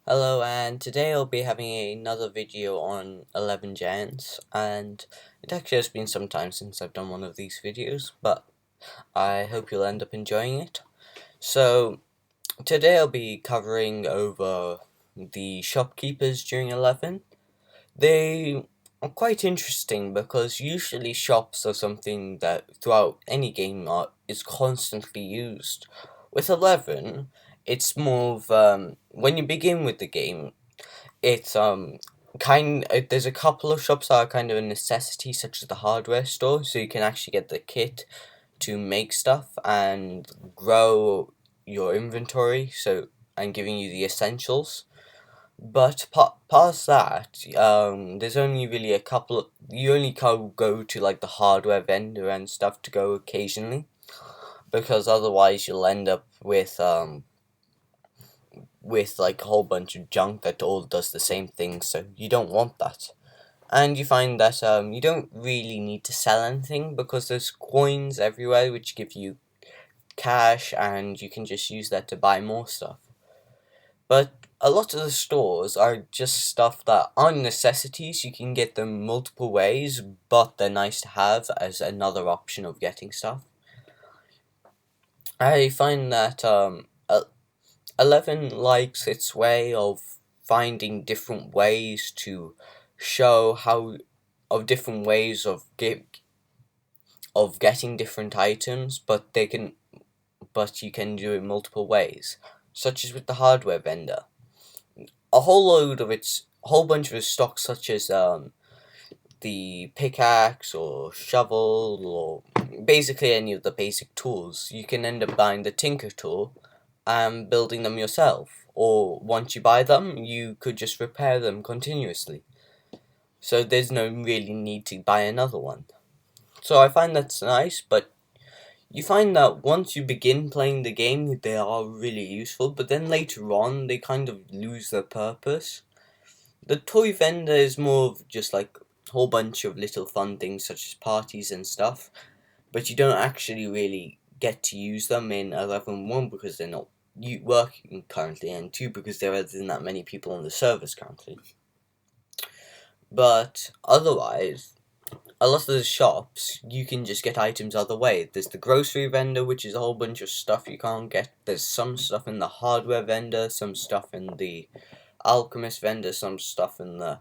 Hello, and today I'll be having another video on 11 Giants, and it actually has been some time since I've done one of these videos, but I hope you'll end up enjoying it. So, today I'll be covering over the shopkeepers during 11. They are quite interesting because usually shops are something that throughout any game is constantly used. With 11, it's more of when you begin with the game, it's there's a couple of shops that are kind of a necessity, such as the hardware store, so you can actually get the kit to make stuff and grow your inventory, so and giving you the essentials. But past that, there's only really a couple of, you only can go to like the hardware vendor and stuff to go occasionally, because otherwise you'll end up with like a whole bunch of junk that all does the same thing, so you don't want that. And you find that you don't really need to sell anything because there's coins everywhere which give you cash, and you can just use that to buy more stuff. But a lot of the stores are just stuff that aren't necessities. You can get them multiple ways, but they're nice to have as another option of getting stuff. I find that 11 likes its way of finding different ways to show how of different ways of getting different items, but you can do it multiple ways, such as with the hardware vendor. A whole bunch of its stock, such as the pickaxe or shovel or basically any of the basic tools, you can end up buying the tinker tool and building them yourself, or once you buy them you could just repair them continuously, so there's no really need to buy another one. So I find that's nice, but you find that once you begin playing the game they are really useful, but then later on they kind of lose their purpose. The toy vendor is more of just like a whole bunch of little fun things such as parties and stuff, but you don't actually really get to use them in 11.1 because they're not working currently, and 2 because there isn't that many people on the servers currently. But otherwise, a lot of the shops, you can just get items other way. There's the grocery vendor, which is a whole bunch of stuff you can't get. There's some stuff in the hardware vendor, some stuff in the alchemist vendor, some stuff in the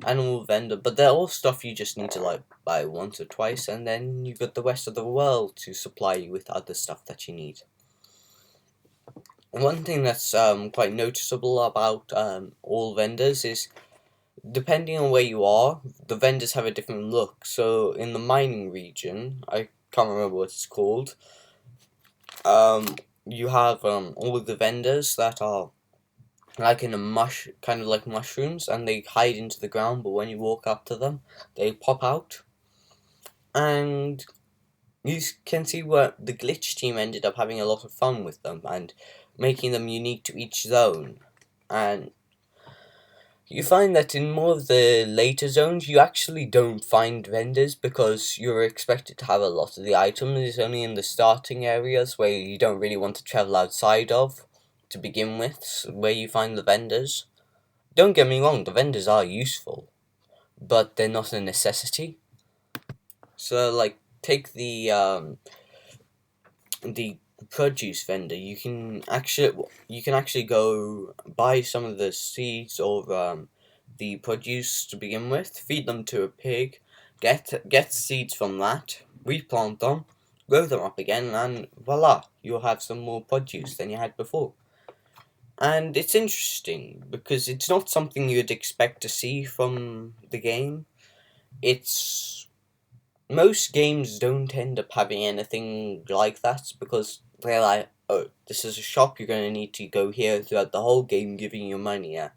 animal vendor, but they're all stuff you just need to like buy once or twice, and then you've got the rest of the world to supply you with other stuff that you need. One thing that's quite noticeable about all vendors is, depending on where you are, the vendors have a different look. So in the mining region, I can't remember what it's called, you have all of the vendors that are like in a kind of like mushrooms, and they hide into the ground, but when you walk up to them, they pop out. And you can see where the glitch team ended up having a lot of fun with them and making them unique to each zone. And you find that in more of the later zones, you actually don't find vendors because you're expected to have a lot of the items. It's only in the starting areas where you don't really want to travel outside of to begin with, where you find the vendors. Don't get me wrong, the vendors are useful, but they're not a necessity. So, like, take the produce vendor. You can actually go buy some of the seeds or the produce to begin with, feed them to a pig, get seeds from that, replant them, grow them up again, and voila, you'll have some more produce than you had before. And it's interesting because it's not something you'd expect to see from the game. It's Most games don't end up having anything like that because they're like, oh, this is a shop, you're going to need to go here throughout the whole game giving you money. Yeah.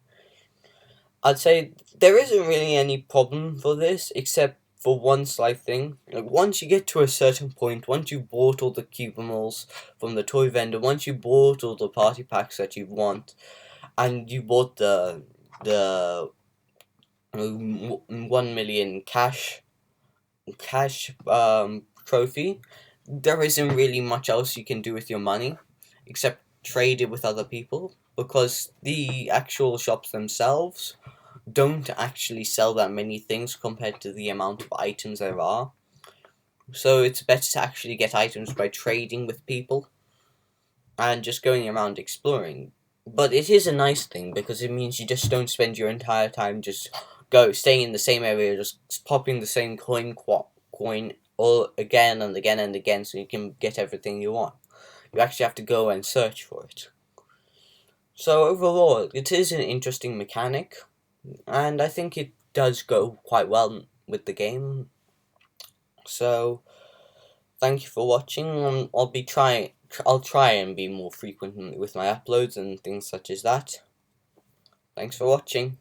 I'd say there isn't really any problem for this except for one slight thing. Like, once you get to a certain point, once you bought all the cubimals from the toy vendor, once you bought all the party packs that you want, and you bought the 1 million cash trophy, there isn't really much else you can do with your money except trade it with other people, because the actual shops themselves don't actually sell that many things compared to the amount of items there are. So it's better to actually get items by trading with people and just going around exploring. But it is a nice thing because it means you just don't spend your entire time just staying in the same area, just popping the same coin all again and again and again, so you can get everything you want. You actually have to go and search for it. So overall, it is an interesting mechanic, and I think it does go quite well with the game. So thank you for watching. I'll try and be more frequent with my uploads and things such as that. Thanks for watching.